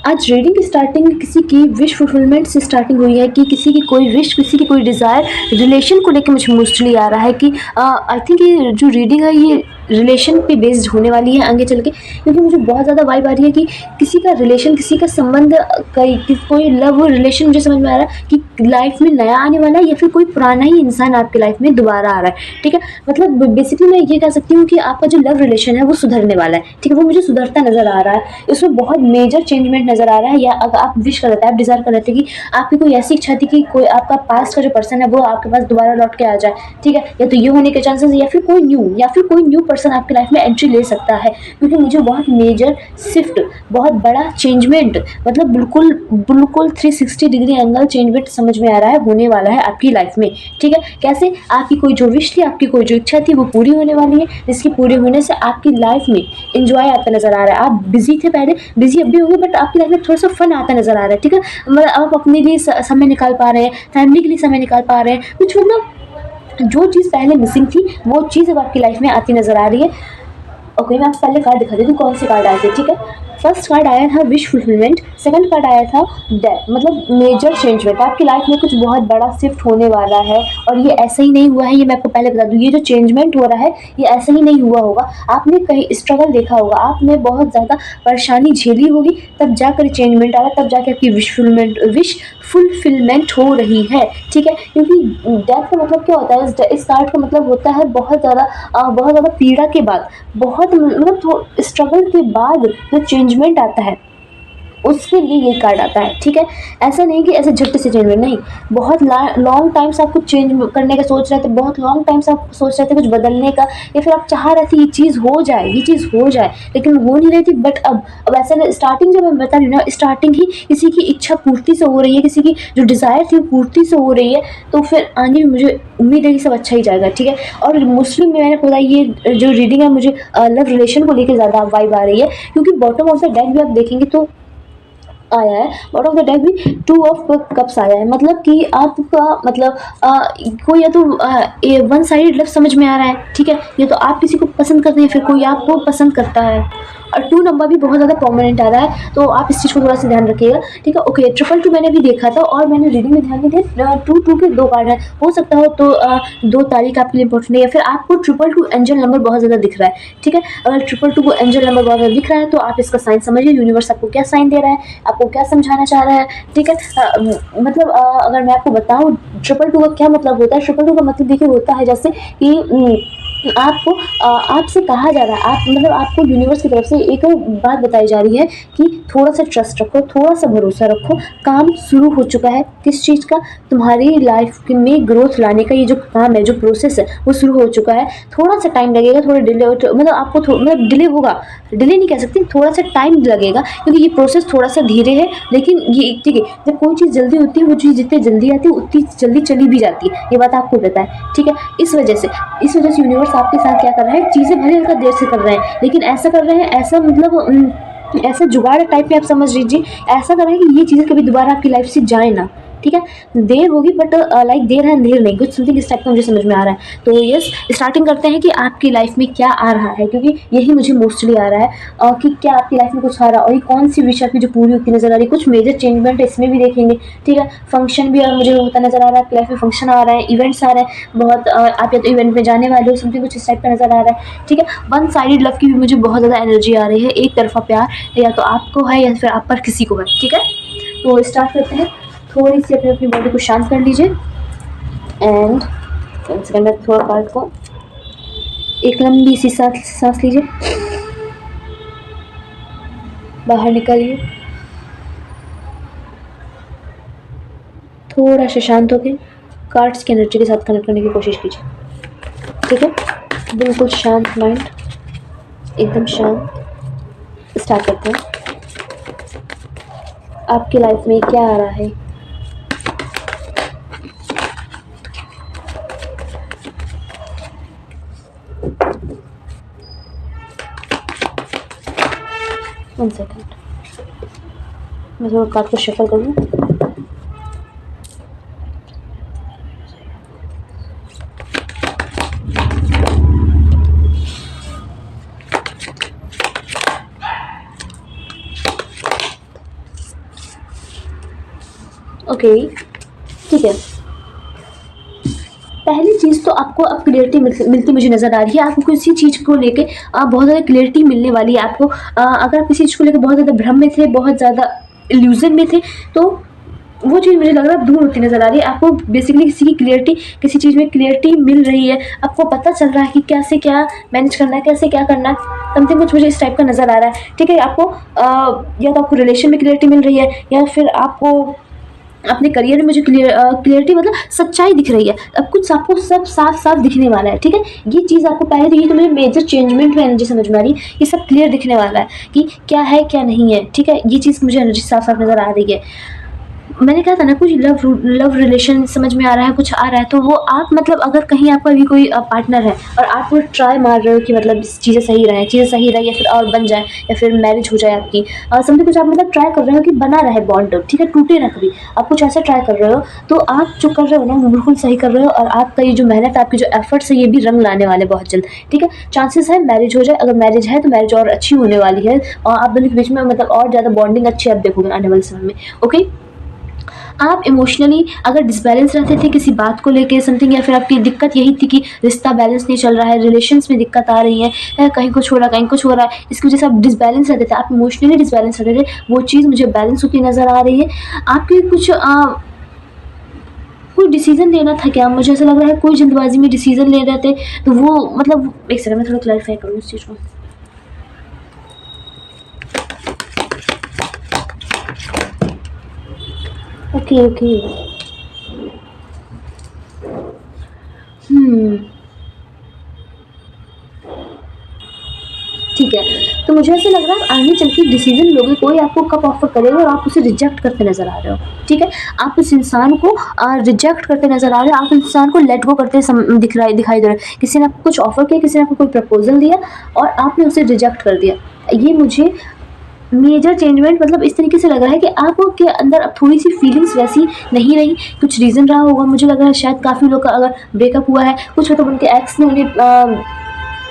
आज रीडिंग की स्टार्टिंग किसी की विश फुलफिलमेंट से स्टार्टिंग हुई है कि किसी की कोई विश, किसी की कोई डिज़ायर रिलेशन को लेके मुझे मोस्टली आ रहा है कि आई थिंक ये जो रीडिंग है ये रिलेशन पे बेस्ड होने वाली है आगे चल के, क्योंकि मुझे बहुत ज़्यादा वाइब आ रही है कि किसी का रिलेशन, किसी का संबंध, कोई लव रिलेशन मुझे समझ में आ रहा है कि लाइफ में नया आने वाला है या फिर कोई पुराना ही इंसान आपकी लाइफ में दोबारा आ रहा है। ठीक है, मतलब बेसिकली मैं ये कह सकती हूँ कि आपका जो लव रिलेशन है वो सुधरने वाला है। ठीक है, वो मुझे सुधरता नजर आ रहा है, उसमें बहुत मेजर चेंजमेंट नजर आ रहा है। या अगर आप विश कर रहे थे, आप डिजायर कर रहे थे कि आपकी कोई ऐसी इच्छा थी कि कोई आपका पास्ट का जो पर्सन है वो आपके पास दोबारा लौट के आ जाए। ठीक है, या तो ये होने के चांसेस, या फिर कोई न्यू पर्सन आपकी लाइफ में एंट्री ले सकता है, क्योंकि मुझे बहुत मेजर शिफ्ट, बहुत बड़ा चेंजमेंट, मतलब बिल्कुल बिल्कुल 360 डिग्री एंगल चेंजमेंट समझ में आ रहा है, होने वाला है आपकी लाइफ में। ठीक है, कैसे? आपकी कोई जो विश थी, आपकी कोई जो इच्छा थी वो पूरी होने वाली है, जिसकी पूरी होने से आपकी लाइफ में एंजॉय आता नजर आ रहा है। आप बिजी थे पहले, बिजी अब भी होंगे, बट आपकी लाइफ में थोड़ा सा फन आता नजर आ रहा है। ठीक है, मतलब आप अपने लिए समय निकाल पा रहे हैं, फैमिली के लिए समय निकाल पा रहे हैं, कुछ मतलब जो चीज़ पहले मिसिंग थी वो चीज़ अब आपकी लाइफ में आती नजर आ रही है। ओके, मैं आपको पहले कार्ड दिखा देती हूँ कौन से कार्ड आए थे। ठीक है, फर्स्ट कार्ड आया था विश फुलफिलमेंट, सेकंड कार्ड आया था डेथ, मतलब मेजर चेंजमेंट, आपकी लाइफ में कुछ बहुत बड़ा शिफ्ट होने वाला है। और ये ऐसे ही नहीं हुआ है, ये मैं आपको पहले बता दूँ, ये जो चेंजमेंट हो रहा है ये ऐसे ही नहीं हुआ होगा। आपने कहीं स्ट्रगल देखा होगा, आपने बहुत ज़्यादा परेशानी झेली होगी, तब जाकर चेंजमेंट आ रहा है, तब जाकर आपकी विश फुलफिलमेंट हो रही है। ठीक है, क्योंकि डेथ का मतलब क्या होता है, इस कार्ड का मतलब होता है बहुत ज़्यादा पीड़ा के बाद, बहुत मतलब स्ट्रगल के बाद जो चेंजमेंट आता है उसके लिए ये कार्ड आता है। ठीक है, ऐसा नहीं कि ऐसे झट से चेंजमेंट नहीं, बहुत लॉन्ग टाइम से आप कुछ चेंज करने का सोच रहे थे, बहुत लॉन्ग टाइम से आप सोच रहे थे कुछ बदलने का, या फिर आप चाह रहे थे ये चीज़ हो जाए, ये चीज़ हो जाए, लेकिन हो नहीं रही थी। बट अब ऐसा नहीं, स्टार्टिंग जब मैं बता रही हूँ ना, स्टार्टिंग ही किसी की इच्छा पूर्ति से हो रही है, किसी की जो डिज़ायर थी वो पूर्ति से हो रही है, तो फिर आगे भी मुझे उम्मीद है कि सब अच्छा ही जाएगा। ठीक है, और मोस्टली मैंने बोला ये जो रीडिंग है मुझे लव रिलेशन को लेकर ज़्यादा वाइब आ रही है, क्योंकि बॉटम ऑफ द डेक भी आप देखेंगे तो आया है, बॉटम ऑफ द डेक भी 2 ऑफ कप्स आया है, मतलब कि आपका मतलब कोई या तो वन साइडेड लव समझ में आ रहा है। ठीक है, या तो आप किसी को पसंद करते हैं, फिर कोई आपको पसंद करता है, और 2 नंबर भी बहुत ज़्यादा प्रोमिनेंट आ रहा है, तो आप इस चीज़ को थोड़ा सा ध्यान रखिएगा। ठीक है, ओके, 222 मैंने भी देखा था, और मैंने रीडिंग में ध्यान नहीं दिया, 2 के 2 कार्ड है, हो सकता हो तो 2 तारीख आपके लिए इंपॉर्टेंट है, या फिर आपको 222 एंजल नंबर बहुत ज़्यादा दिख रहा है। ठीक है, अगर 222 को एंजल नंबर बहुत ज़्यादा दिख रहा है तो आप इसका साइन समझिए, यूनिवर्स आपको क्या साइन दे रहा है, आपको क्या समझाना चाह रहा है। ठीक है, मतलब अगर मैं आपको बताऊँ 222 का क्या मतलब होता है, 222 का मतलब देखिए होता है जैसे कि आपको आपसे कहा जा रहा है, आप मतलब आपको यूनिवर्स की तरफ से एक बात बताई जा रही है कि थोड़ा सा ट्रस्ट रखो, थोड़ा सा भरोसा रखो, काम शुरू हो चुका है। किस चीज़ का? तुम्हारी लाइफ में ग्रोथ लाने का ये जो काम है, जो प्रोसेस है वो शुरू हो चुका है। थोड़ा सा टाइम लगेगा, थोड़ा डिले, मतलब आपको मतलब डिले होगा, डिले नहीं कह सकती, थोड़ा सा टाइम लगेगा, क्योंकि ये प्रोसेस थोड़ा सा धीरे है, लेकिन ये ठीक है, जब कोई चीज़ जल्दी होती है वो चीज़ जितनी जल्दी आती है उतनी जल्दी चली भी जाती है, ये बात आपको पता है। ठीक है, इस वजह से यूनिवर्स आपके साथ क्या कर रहा है, चीज़ें भले हल्का देर से कर रहे हैं, लेकिन ऐसा कर रहे हैं, ऐसा मतलब ऐसा जुगाड़ टाइप में आप समझ लीजिए, ऐसा कर रहे हैं कि ये चीज़ें कभी दोबारा आपकी लाइफ से जाए ना। ठीक है, देर होगी, बट लाइक देर है अंधेर नहीं, कुछ समथिंग इस टाइप का मुझे समझ में आ रहा है। तो यस, स्टार्टिंग करते हैं कि आपकी लाइफ में क्या आ रहा है, क्योंकि यही मुझे मोस्टली आ रहा है कि क्या आपकी लाइफ में कुछ आ रहा है, और ये कौन सी विश आपकी जो पूरी होती नजर आ रही है। कुछ मेजर चेंजमेंट इसमें भी देखेंगे। ठीक है, फंक्शन भी मुझे होता नजर आ रहा है, आपकी लाइफ में फंक्शन आ रहा है, इवेंट्स आ रहे हैं बहुत, आप या तो इवेंट में जाने वाले हो, समथिंग कुछ इस टाइप का नजर आ रहा है। ठीक है, वन साइडेड लव की भी मुझे बहुत ज़्यादा एनर्जी आ रही है, एक तरफा प्यार, या तो आपको है या फिर आप पर किसी को है। ठीक है, तो स्टार्ट करते हैं। थोड़ी सी अपनी अपनी बॉडी को शांत कर लीजिए, एंड 1 सेकंड में थोड़ा पार्ट को एक लंबी सी सांस लीजिए, बाहर निकालिए, थोड़ा सा शांत होकर कार्ड्स की एनर्जी के साथ कनेक्ट करने की कोशिश कीजिए। ठीक है, बिल्कुल शांत माइंड, एकदम शांत। स्टार्ट करते हैं। आपकी लाइफ में क्या आ रहा है? वन सेकंड, मैं थोड़ा कार्ड को शफल कर लूँ। ओके, ठीक है। पहली चीज़ तो आपको अब क्लियरिटी मिलती मुझे नज़र आ रही है। आपको किसी चीज़ को लेके बहुत ज़्यादा क्लियरिटी मिलने वाली है आपको। अगर आप किसी चीज़ को लेके बहुत ज़्यादा भ्रम में थे, बहुत ज़्यादा इल्यूज़न में थे, तो वो चीज़ मुझे लग रहा है अब दूर होती नज़र आ रही है। आपको बेसिकली किसी चीज़ में क्लियरिटी मिल रही है। आपको पता चल रहा है कि कैसे क्या मैनेज करना है, कैसे क्या करना है। समथिंग कुछ मुझे इस टाइप का नज़र आ रहा है, ठीक है। आपको या तो आपको रिलेशन में क्लियरिटी मिल रही है, या फिर आपको अपने करियर में मुझे क्लियरिटी मतलब सच्चाई दिख रही है। अब कुछ आपको सब साफ-साफ दिखने वाला है, ठीक है। ये चीज़ आपको पहले तो ये तो मेरे मेजर चेंजमेंट में एनर्जी समझ में आ रही है। ये सब क्लियर दिखने वाला है कि क्या है, क्या नहीं है, ठीक है। ये चीज़ मुझे एनर्जी साफ-साफ नज़र आ रही है। मैंने कहा था ना, कुछ लव रिलेशन समझ में आ रहा है, कुछ आ रहा है, तो वो आप मतलब अगर कहीं आपका भी कोई पार्टनर है और आप वो ट्राई मार रहे हो कि मतलब चीज़ें सही रहे या फिर और बन जाए, या फिर मैरिज हो जाए आपकी, समथिंग कुछ आप मतलब ट्राई कर रहे हो कि बना रहे बॉन्ड, ठीक है, टूटे ना कभी। आप कुछ ऐसा ट्राई कर रहे हो, तो आप जो कर रहे हो ना वो बिल्कुल सही कर रहे हो, और आपका ये जो मेहनत, आपकी जो एफर्ट्स है, ये भी रंग लाने वाले बहुत जल्द, ठीक है। चांसेस है मैरिज हो जाए। अगर मैरिज है तो मैरिज और अच्छी होने वाली है, और आप दोनों के बीच में मतलब और ज़्यादा बॉन्डिंग अच्छी आप देखोगे आने वाले समय में, ओके। आप इमोशनली अगर डिसबैलेंस रहते थे किसी बात को लेके समथिंग, या फिर आपकी दिक्कत यही थी कि रिश्ता बैलेंस नहीं चल रहा है, रिलेशंस में दिक्कत आ रही है, कहीं कुछ हो रहा है, कहीं कुछ हो रहा है, इसकी वजह से आप डिसबैलेंस रहते थे, आप इमोशनली डिसबैलेंस रहते थे, वो चीज़ मुझे बैलेंस होती नज़र आ रही है। आपके कुछ कोई डिसीजन लेना था क्या? मुझे ऐसा लग रहा है कोई जल्दबाजी में डिसीजन ले रहे थे, तो वो मतलब एक सेकंड, मैं थोड़ा क्लैरिफाई करूँ इस चीज़ को। Okay, okay. ठीक है, तो मुझे ऐसा लग रहा है आप आगे चल के डिसीज़न लोगे, कोई आपको कप ऑफ़र करेगा और आप उसे रिजेक्ट करते नज़र आ रहे हो, ठीक है? आप उस इंसान को रिजेक्ट करते नज़र आ रहे हो, आप इंसान को लेट गो करते दिखाई दे रहे हो। किसी ने आपको कुछ ऑफ़र किया, किसी ने आपको कोई प्रपोज़ल दिया और आपने उसे रिजेक्ट कर दिया। ये मुझे मेजर चेंजमेंट मतलब इस तरीके से लग रहा है कि आपके अंदर अब थोड़ी-सी फीलिंग्स वैसी नहीं रही, कुछ रीज़न रहा होगा। मुझे लग रहा है शायद काफ़ी लोग का अगर ब्रेकअप हुआ है, कुछ मतलब उनके एक्स ने उन्हें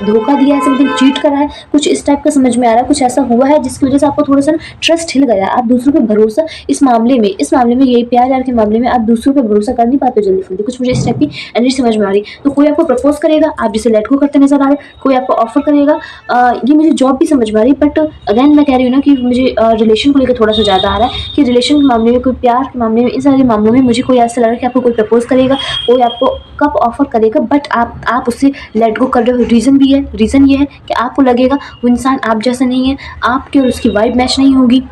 धोखा दिया है, समथिंग चीट करा है, कुछ इस टाइप का समझ में आ रहा है, कुछ ऐसा हुआ है जिसकी वजह से आपको थोड़ा-सा ना ट्रस्ट हिल गया। आप दूसरों पे भरोसा इस मामले में यही प्यार-व्यार के मामले में आप दूसरों पे भरोसा कर नहीं पाते हो जल्दी-जल्दी, कुछ मुझे इस टाइप की एनर्जी समझ में आ रही है। तो कोई आपको प्रपोज़ करेगा, आप जिसे लेट गो करते नज़र आ रहे हैं, कोई आपको ऑफ़र करेगा, ये मुझे जॉब भी समझ में आ रही है, बट अगेन मैं कह रही हूँ ना कि मुझे रिलेशन को लेकर थोड़ा-सा ज़्यादा आ रहा है कि रिलेशन के मामले में, कोई प्यार के मामले में, इन सारे मामलों में मुझे कोई ऐसा लग रहा है कि आपको कोई प्रपोज़ करेगा, कोई आपको कब ऑफ़र करेगा, बट आप उससे लेट गो कर रहे हो। रीज़न ये है कि आपको लगेगा वो इंसान आप जैसा नहीं है, आपकी और उसकी वाइब मैच नहीं होगी।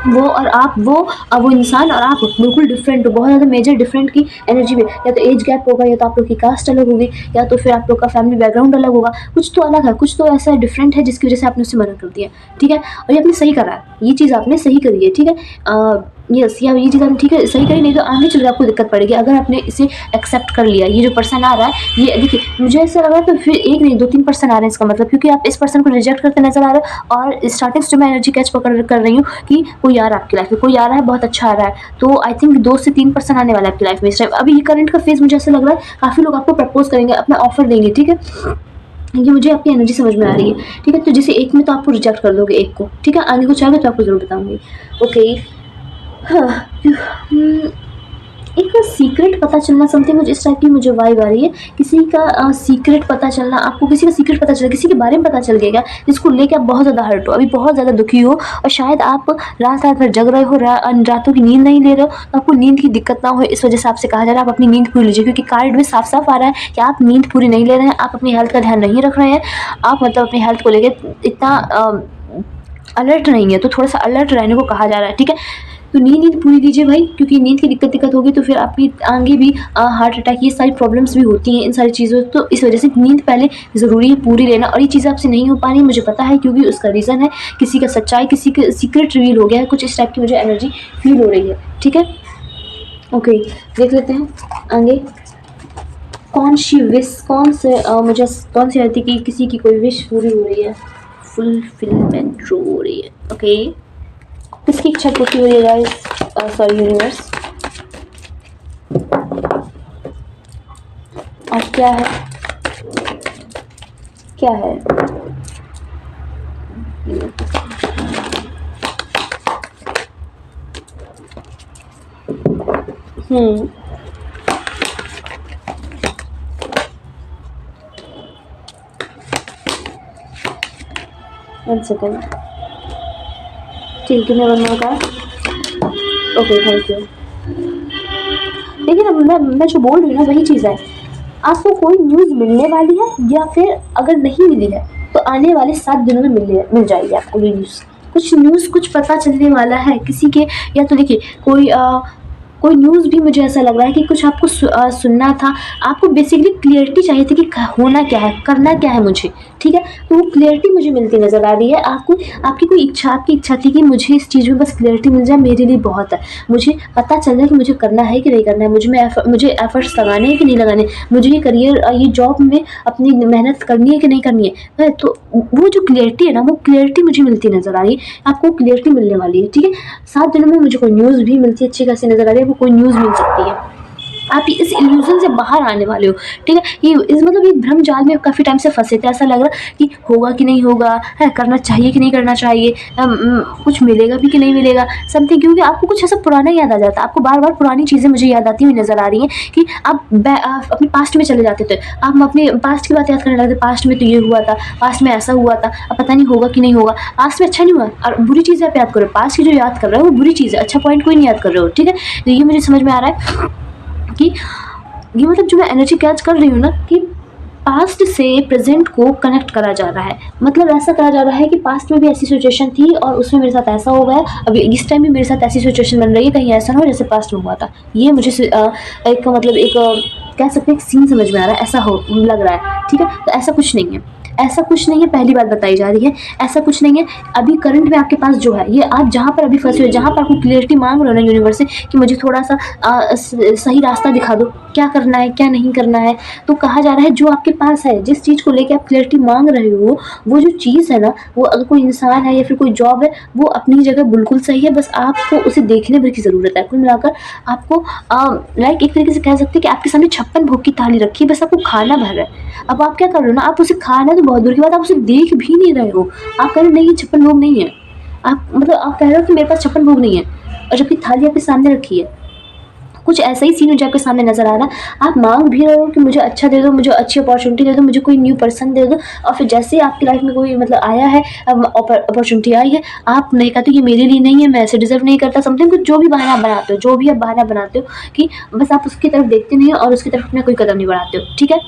वो और आप वो इंसान और आप बिल्कुल डिफरेंट हो, बहुत ज़्यादा मेजर डिफरेंट की एनर्जी में, या तो एज गैप होगा, या तो आप लोग की कास्ट अलग होगी, या तो फिर आप लोग का फैमिली बैकग्राउंड अलग होगा, कुछ तो अलग है, कुछ तो ऐसा डिफरेंट है जिसकी वजह से आपने उसे मना कर दिया, ठीक है। और ये आपने सही करा है, ये चीज़ आपने सही करी है, ठीक है। यस, या ये चीज़ आपने ठीक है सही करी, नहीं तो आगे चल के आपको दिक्कत पड़ेगी अगर आपने इसे एक्सेप्ट कर लिया। ये जो पर्सन आ रहा है, ये देखिए मुझे ऐसा लग रहा है तो फिर एक नहीं 2-3 पर्सन आ रहे हैं इसका मतलब, क्योंकि आप इस पर्सन को रिजेक्ट करते नज़र आ रहे हो, और स्टार्टिंग से जो मैं एनर्जी कैच पकड़ कर रही हूँ कि कोई आ रहा है आपकी लाइफ में, कोई आ रहा है, बहुत अच्छा आ रहा है। तो आई थिंक 2 से 3 पर्सन आने वाला है आपकी लाइफ में इस टाइम। अभी ये करंट का फेज़ मुझे ऐसा लग रहा है काफ़ी लोग आपको प्रपोज़ करेंगे, अपना ऑफ़र देंगे, ठीक है। ये मुझे आपकी एनर्जी समझ में आ रही है, ठीक है। तो जैसे एक में तो आपको रिजेक्ट कर दोगे एक को, ठीक है। आगे कुछ आएगा तो आपको ज़रूर बताऊँगी, ओके। हाँ, एक सीक्रेट पता चलना, समथिंग मुझे इस टाइप की मुझे वाइब आ रही है। किसी का सीक्रेट पता चलना, आपको किसी का सीक्रेट पता चला, किसी के बारे में पता चल गया क्या, जिसको लेके आप बहुत ज़्यादा हर्ट हो, अभी बहुत ज़्यादा दुखी हो, और शायद आप रात-रात भर जग रहे हो, रातों की नींद नहीं ले रहे हो, तो आपको नींद की दिक्कत ना हो, इस वजह से आपसे कहा जा रहा है आप अपनी नींद पूरी लीजिए, क्योंकि कार्ड में साफ-साफ आ रहा है कि आप नींद पूरी नहीं ले रहे हैं, आप अपनी हेल्थ का ध्यान नहीं रख रहे हैं, आप मतलब अपनी हेल्थ को लेके इतना अलर्ट नहीं है, तो थोड़ा-सा अलर्ट रहने को कहा जा रहा है, ठीक है। तो नींद पूरी लीजिए भाई, क्योंकि नींद की दिक्कत होगी तो फिर आपकी आगे भी हार्ट अटैक, ये सारी प्रॉब्लम्स भी होती हैं इन सारी चीज़ों, तो इस वजह से नींद पहले ज़रूरी है पूरी लेना। और ये चीज़ आपसे नहीं हो पा रही मुझे पता है, क्योंकि उसका रीज़न है किसी का सच्चाई, किसी का सीक्रेट रिवील हो गया है, कुछ इस टाइप की मुझे एनर्जी फील हो रही है, ठीक है। ओके, देख लेते हैं आगे कौन सी विश, मुझे कौन सी आती कि किसी की कोई विश पूरी हो रही है, फुलफिलमेंट हो रही है, ओके। किसकी इच्छा पूरी हो रही है गाइस, सॉरी यूनिवर्स, और क्या है, क्या है, हुँ। 1 सेकंड। ठीक, give me 1 more card. Okay, thank you. देखिए ना, मैं जो बोल रही हूँ ना वही चीज़ है। आपको कोई न्यूज़ मिलने वाली है या फिर अगर नहीं मिली है तो आने वाले 7 दिनों में मिल जाएगी आपको ये न्यूज़। कुछ पता चलने वाला है किसी के, या तो देखिए कोई न्यूज़ भी मुझे ऐसा लग रहा है कि कुछ आपको सुनना था। आपको बेसिकली क्लियरिटी चाहिए थी कि होना क्या है, करना क्या है मुझे, ठीक है? तो वो क्लियरिटी मुझे मिलती नज़र आ रही है। आपकी इच्छा थी कि मुझे इस चीज़ में बस क्लियरिटी मिल जाए, मेरे लिए बहुत है। मुझे पता चल जाए कि मुझे करना है कि नहीं करना है, मुझे एफर्ट्स लगाने हैं कि नहीं लगाने, मुझे ये करियर ये जॉब में अपनी मेहनत करनी है कि नहीं करनी है। तो वो जो क्लियरिटी है ना, वो क्लियरिटी मुझे मिलती नज़र आ रही है। आपको क्लियरिटी मिलने वाली है, ठीक है? 7 दिनों में मुझे कोई न्यूज़ भी मिलती है अच्छी खासी नज़र आ रही है, वो कोई न्यूज़ मिल सकती है। आप इस इल्यूज़न से बाहर आने वाले हो, ठीक है? ये इस मतलब ये भ्रम जाल में काफ़ी टाइम से फँसे थे। ऐसा लग रहा कि होगा कि नहीं होगा, है करना चाहिए कि नहीं करना चाहिए, कुछ मिलेगा भी कि नहीं मिलेगा, समथिंग। क्योंकि आपको कुछ ऐसा पुराना याद आ जाता है। आपको बार-बार पुरानी चीज़ें मुझे याद आती हुई नज़र आ रही हैं कि आप अपने पास्ट में चले जाते थे। आप अपने पास्ट की बात याद करने लगते, पास्ट में तो ये हुआ था, पास्ट में ऐसा हुआ था, अब पता नहीं होगा कि नहीं होगा। पास्ट में अच्छा नहीं हुआ और बुरी चीज़ें आप याद कर रहे हो। पास्ट की जो याद कर रहे हो वो बुरी चीज़ है, अच्छा पॉइंट कोई नहीं याद कर रहे हो, ठीक है? तो ये मुझे समझ में आ रहा है कि ये मतलब जो मैं एनर्जी कैच कर रही हूँ ना, कि पास्ट से प्रेजेंट को कनेक्ट करा जा रहा है। मतलब ऐसा करा जा रहा है कि पास्ट में भी ऐसी सिचुएशन थी और उसमें मेरे साथ ऐसा हो गया, अभी इस टाइम भी मेरे साथ ऐसी सिचुएशन बन रही है, कहीं ऐसा ना हो जैसे पास्ट में हुआ था। ये मुझे एक मतलब एक कह सकते हैं एक सीन समझ में आ रहा है, ऐसा हो लग रहा है, ठीक है? तो ऐसा कुछ नहीं है, ऐसा कुछ नहीं है, पहली बात बताई जा रही है, ऐसा कुछ नहीं है। अभी करंट में आपके पास जो है, ये आप जहाँ पर अभी फँसे हो, जहाँ पर आपको क्लियरिटी माँग रहे हो ना यूनिवर्स से कि मुझे थोड़ा-सा सही रास्ता दिखा दो, क्या करना है, क्या नहीं करना है। तो कहा जा रहा है जो आपके पास है, जिस चीज़ को लेके आप क्लियरिटी माँग रहे हो, वो जो चीज़ है ना, वो अगर कोई इंसान है या फिर कोई जॉब है, वो अपनी जगह बिल्कुल सही है, बस आपको उसे देखने भर की ज़रूरत है। कुल मिलाकर आपको लाइक एक तरीके से कह सकते हैं कि आपके सामने 56 भोग की थाली रखी है, बस आपको खाना भर है। अब आप क्या कर रहे हो ना, आप उसे खाना तो बहुत दूर की बात, आप उसे देख भी नहीं रहे हो। आप कह रहे हो नहीं ये 56 भोग नहीं है। आप मतलब आप कह रहे हो कि मेरे पास 56 भोग नहीं है और जबकि थाली आपके सामने रखी है। कुछ ऐसा ही सीन मुझे आपके सामने नज़र आ रहा है। आप माँग भी रहे हो कि मुझे अच्छा दे दो, मुझे अच्छी अपॉर्च्युनिटी दे दो, मुझे कोई न्यू पर्सन दे दो, और फिर जैसे ही आपकी लाइफ में कोई मतलब आया है, अपॉर्च्युनिटी आई है, आप नहीं कहते ये मेरे लिए नहीं है, मैं इसे डिज़र्व नहीं करता, समथिंग कुछ जो भी बहाना आप बनाते हो, जो भी आप बहाना बनाते हो कि बस आप उसकी तरफ देखते नहीं हो और उसकी तरफ अपना कोई कदम नहीं बढ़ाते हो, ठीक है?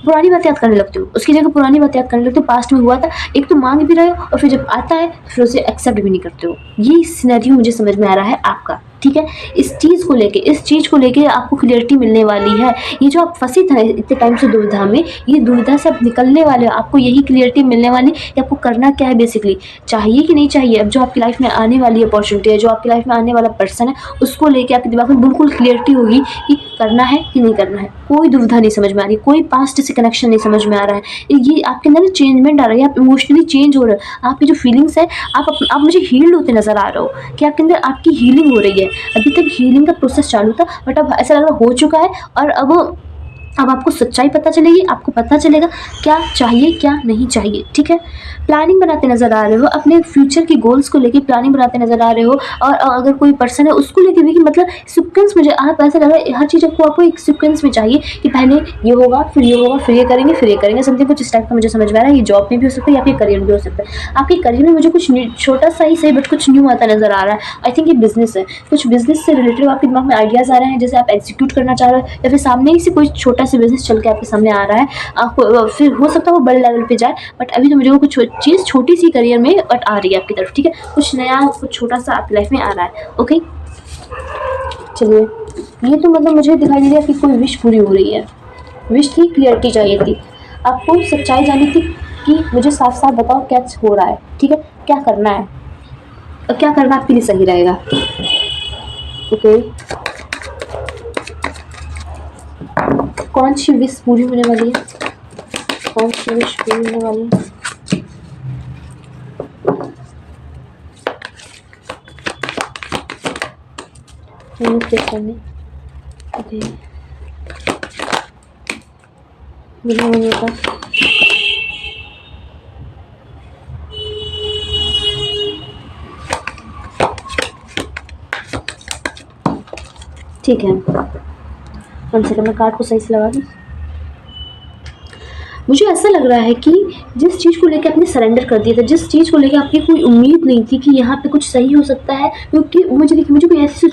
पुरानी बात याद करने लगते हो, उसकी जगह पुरानी बात याद करने लगते हो, पास्ट में हुआ था, एक तो माँग भी रहे हो और फिर जब आता है फिर उसे एक्सेप्ट भी नहीं करते हो। ये सिनेरियो मुझे समझ में आ रहा है आपका, ठीक है? इस चीज़ को लेके आपको क्लियरिटी मिलने वाली है। ये जो आप फँसे थे इतने टाइम से दुविधा में, ये दुविधा से आप निकलने वाले हो। आपको यही क्लियरिटी मिलने वाली कि आपको करना क्या है बेसिकली, चाहिए कि नहीं चाहिए। अब जो आपकी लाइफ में आने वाली अपॉर्च्युनिटी है, जो आपकी लाइफ में आने वाला पर्सन है, उसको लेके आपके दिमाग में बिल्कुल क्लियरिटी होगी कि करना है कि नहीं करना है। कोई दुविधा नहीं समझ में आ रही, कोई पास्ट से कनेक्शन नहीं समझ में आ रहा है। ये आपके अंदर ना चेंजमेंट आ रही है, आप इमोशनली चेंज हो रहे हो। आपकी जो फीलिंग्स है, आप मुझे हील्ड होते नज़र आ रहे हो कि आपके अंदर आपकी हीलिंग हो रही है। अभी तक हीलिंग का प्रोसेस चालू था, बट अब ऐसा लग रहा हो चुका है और अब आपको सच्चाई पता चलेगी, आपको पता चलेगा क्या चाहिए, क्या नहीं चाहिए, ठीक है? प्लानिंग बनाते नज़र आ रहे हो, अपने फ्यूचर के गोल्स को लेके प्लानिंग बनाते नज़र आ रहे हो, और अगर कोई पर्सन है उसको लेके भी कि मतलब सीक्वेंस मुझे आप ऐसा लग रहा है हर चीज़ आपको एक सीक्वेंस में चाहिए कि पहले ये होगा, फिर ये होगा, फिर ये करेंगे, फिर ये करेंगे, समथिंग कुछ इस टाइप का मुझे समझ में आ रहा है। ये जॉब में भी हो सकता है या फिर करियर में भी हो सकता है। आपके करियर में मुझे कुछ छोटा-सा ही सही बट कुछ न्यू आता नज़र आ रहा है। आई थिंक ये बिज़नेस है। कुछ बिज़नेस से रिलेटेड आपके दिमाग में आइडियाज़ आ रहे हैं जैसे आप एग्जीक्यूट करना चाह रहे हो, या फिर सामने ही से कोई छोटा-सा बिज़नेस चल के आपके सामने आ रहा है। आपको फिर हो सकता है वो बड़े लेवल पे जाए, बट अभी तो मुझे वो कुछ चीज़ छोटी-सी करियर में बट आ रही है आपकी तरफ, ठीक है? कुछ नया, कुछ छोटा-सा आपकी लाइफ में आ रहा है, ओके? चलिए, ये तो मतलब मुझे दिखाई दे रहा है कि कोई विश पूरी हो रही है। विश थी, क्लियरिटी चाहिए थी। आपको सच्चाई जाननी थी कि मुझे साफ-साफ बताओ क्या हो रहा है, ठीक है? क्या करना है? और क्या करना आपके लिए सही रहेगा? ओके, कौन सी विश पूरी होने वाली है? कौन सी विश पूरी होने वाली है? चेक करने, ओके, मुझे नहीं पता। ठीक है, 1 सेकंड मैं कार्ड को सही से लगा दूँ। मुझे ऐसा लग रहा है कि जिस चीज़ को लेके आपने सरेंडर कर दिया था, जिस चीज़ को लेके आपकी कोई उम्मीद नहीं थी कि यहाँ पे कुछ सही हो सकता है, क्योंकि मुझे कोई ऐसी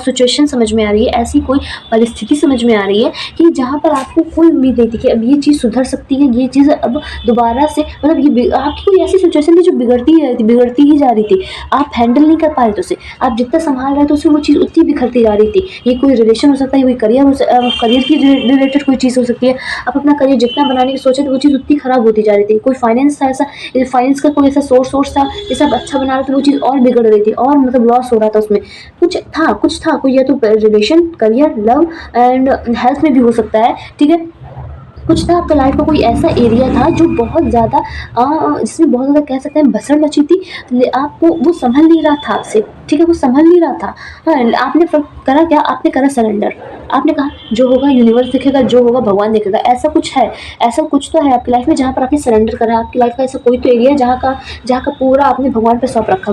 सिचुएशन समझ में आ रही है, ऐसी कोई परिस्थिति समझ में आ रही है कि जहाँ पर आपको कोई उम्मीद नहीं थी कि अब ये चीज़ सुधर सकती है, ये चीज़ अब दोबारा से मतलब आपकी कोई ऐसी सिचुएशन थी जो बिगड़ती ही जा रही थी। आप हैंडल नहीं कर पा रहे थे उसे, आप जितना संभाल रहे थे उसे वो चीज़ उतनी बिखरती जा रही थी। ये कोई रिलेशन हो सकता है, कोई करियर की रिलेटेड कोई चीज़ हो सकती है। आप अपना करियर जितना बनाने की सोचे तो वो चीज़ उतनी खराब होती जा रही थी। कोई फाइनेंस था ऐसा, फाइनेंस का कोई ऐसा सोर्स था, जैसे आप अच्छा बना रहे थे वो चीज़ और बिगड़ रही थी और मतलब लॉस हो रहा था उसमें। कुछ था कोई, या तो relation, career, love and health में भी हो सकता है, ठीक है। कुछ था आपका लाइफ का कोई ऐसा एरिया था जो बहुत ज़्यादा जिसमें बहुत ज़्यादा कह सकते हैं भसड़ मची थी। आपको वो संभल नहीं रहा था आपसे, ठीक है, वो संभल नहीं रहा था। हाँ, आपने करा क्या, आपने करा सरेंडर। आपने कहा जो होगा यूनिवर्स देखेगा, जो होगा भगवान देखेगा। ऐसा कुछ है, ऐसा कुछ तो है आपकी लाइफ में जहाँ पर आपने सरेंडर करा। आपकी लाइफ का ऐसा कोई तो एरिया है जहाँ का पूरा आपने भगवान पे सौंप रखा।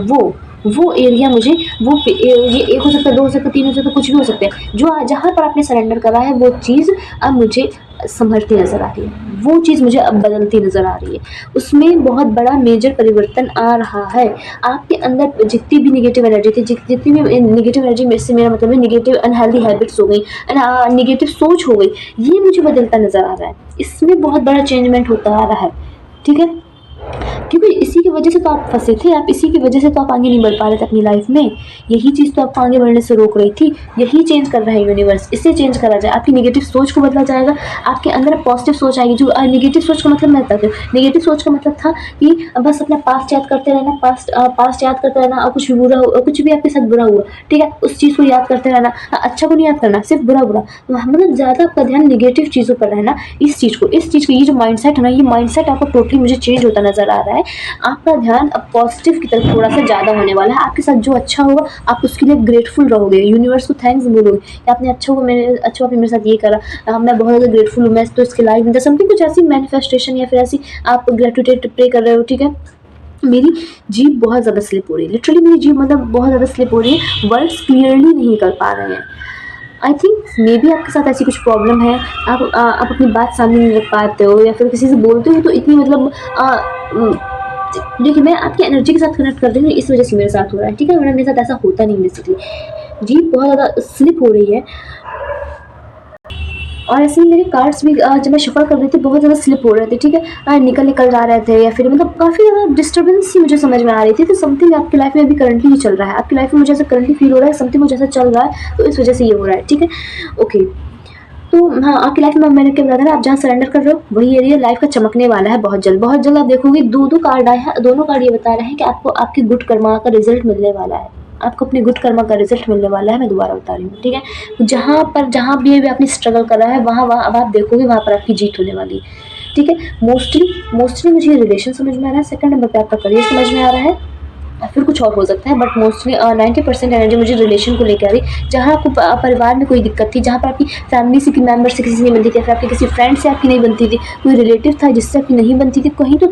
वो एरिया मुझे ये 1 हो सकता है, 2 हो सकता है, 3 हो सकता है, कुछ भी हो सकता है। जो जहाँ पर आपने सरेंडर करा है वो चीज़ अब मुझे संभलती नज़र आ रही है, वो चीज़ मुझे अब बदलती नज़र आ रही है। उसमें बहुत बड़ा मेजर परिवर्तन आ रहा है। आपके अंदर जितनी भी नेगेटिव एनर्जी थी, जितनी भी नेगेटिव एनर्जी, में से मेरा मतलब है नेगेटिव अनहेल्दी हैबिट्स हो गई, नेगेटिव सोच हो गई, ये मुझे बदलता नज़र आ रहा है। इसमें बहुत बड़ा चेंजमेंट होता आ रहा है, ठीक है। क्योंकि इसी की वजह से तो आप फंसे थे, आप इसी की वजह से तो आप आगे नहीं बढ़ पा रहे थे अपनी लाइफ में। यही चीज़ तो आपको आगे बढ़ने से रोक रही थी। यही चेंज कर रहा है यूनिवर्स, इसे चेंज करा जाए। आपकी नेगेटिव सोच को बदला जाएगा, आपके अंदर पॉजिटिव सोच आएगी। जो नेगेटिव सोच का मतलब मैं बताती हूँ। नेगेटिव सोच का मतलब था कि बस अपना पास्ट याद करते रहना, पास्ट याद करते रहना, और कुछ भी बुरा हो, कुछ भी आपके साथ बुरा हुआ, ठीक है, उस चीज़ को याद करते रहना। अच्छा को नहीं याद करना, सिर्फ बुरा मतलब ज़्यादा आपका ध्यान नेगेटिव चीज़ों पर रहना। इस चीज़ को ये जो माइंडसेट है ना, ये माइंडसेट आपको टोटली मुझे चेंज होता नज़र आ रहा है। आपका ध्यान अब पॉजिटिव की तरफ थोड़ा सा ज़्यादा होने वाला है। आपके साथ जो अच्छा होगा आप उसके लिए ग्रेटफुल रहोगे, यूनिवर्स को थैंक्स बोलोगे कि आपने आपने मेरे साथ ये करा, मैं बहुत ज़्यादा ग्रेटफुल हूँ, मैं तो इसके लाइफ में समथिंग कुछ ऐसी मैनिफेस्टेशन या फिर ऐसी आप ग्रेटिट्यूड प्रे कर रहे हो, ठीक है। मेरी जीभ बहुत ज़्यादा स्लिप हो रही है, लिटरली मेरी जीभ मतलब बहुत ज़्यादा स्लिप हो रही है, वर्ड्स क्लियरली नहीं कर पा रहे हैं। आई थिंक मे बी आपके साथ ऐसी कुछ प्रॉब्लम है। आप अपनी बात सामने नहीं रख पाते हो, या फिर किसी से बोलते हो तो इतनी मतलब देखिए, मैं आपकी एनर्जी के साथ कनेक्ट कर रही हूँ, इस वजह से मेरे साथ हो रहा है, ठीक है, वरना मेरे साथ ऐसा होता नहीं बेसिकली। जी बहुत ज़्यादा स्लिप हो रही है, और ऐसे ही मेरे कार्ड्स भी जब मैं शफल कर रही थी बहुत ज़्यादा स्लिप हो रहे थे, ठीक है, निकल जा रहे थे, या फिर मतलब काफ़ी ज़्यादा डिस्टर्बेंस ही मुझे समझ में आ रही थी। तो समथिंग आपकी लाइफ में अभी करंटली ही चल रहा है, आपकी लाइफ में मुझे ऐसा करंटली फील हो रहा है, समथिंग मुझे ऐसा चल रहा है, तो इस वजह से ये हो रहा है, ठीक है, ओके। तो हाँ, आपकी लाइफ में मैंने क्या बताया ना, आप जहाँ सरेंडर कर रहे हो वही एरिया लाइफ का चमकने वाला है बहुत जल्द आप देखोगे। दो कार्ड आए हैं, दोनों कार्ड ये बता रहे हैं कि आपको आपके गुड कर्मा का रिजल्ट मिलने वाला है, आपको अपने गुड कर्मा का रिजल्ट मिलने वाला है। मैं दोबारा बता रही हूँ, ठीक है। तो जहाँ भी आपने स्ट्रगल करा है वहाँ अब आप देखोगे वहाँ पर आपकी जीत होने वाली है, ठीक है। मोस्टली मुझे रिलेशन समझ में आ रहा है, सेकंड नंबर पे आपका करियर समझ में आ रहा है, फिर कुछ और हो सकता है, बट मोस्टली 90% एनर्जी मुझे रिलेशन को लेकर आ रही। जहाँ आपको परिवार में कोई दिक्कत थी, जहाँ पर आपकी फैमिली से मेंबर से किसी से नहीं बनती थी, फिर आपके किसी फ्रेंड से आपकी नहीं बनती थी, कोई रिलेटिव था जिससे आपकी नहीं बनती थी, कोई तो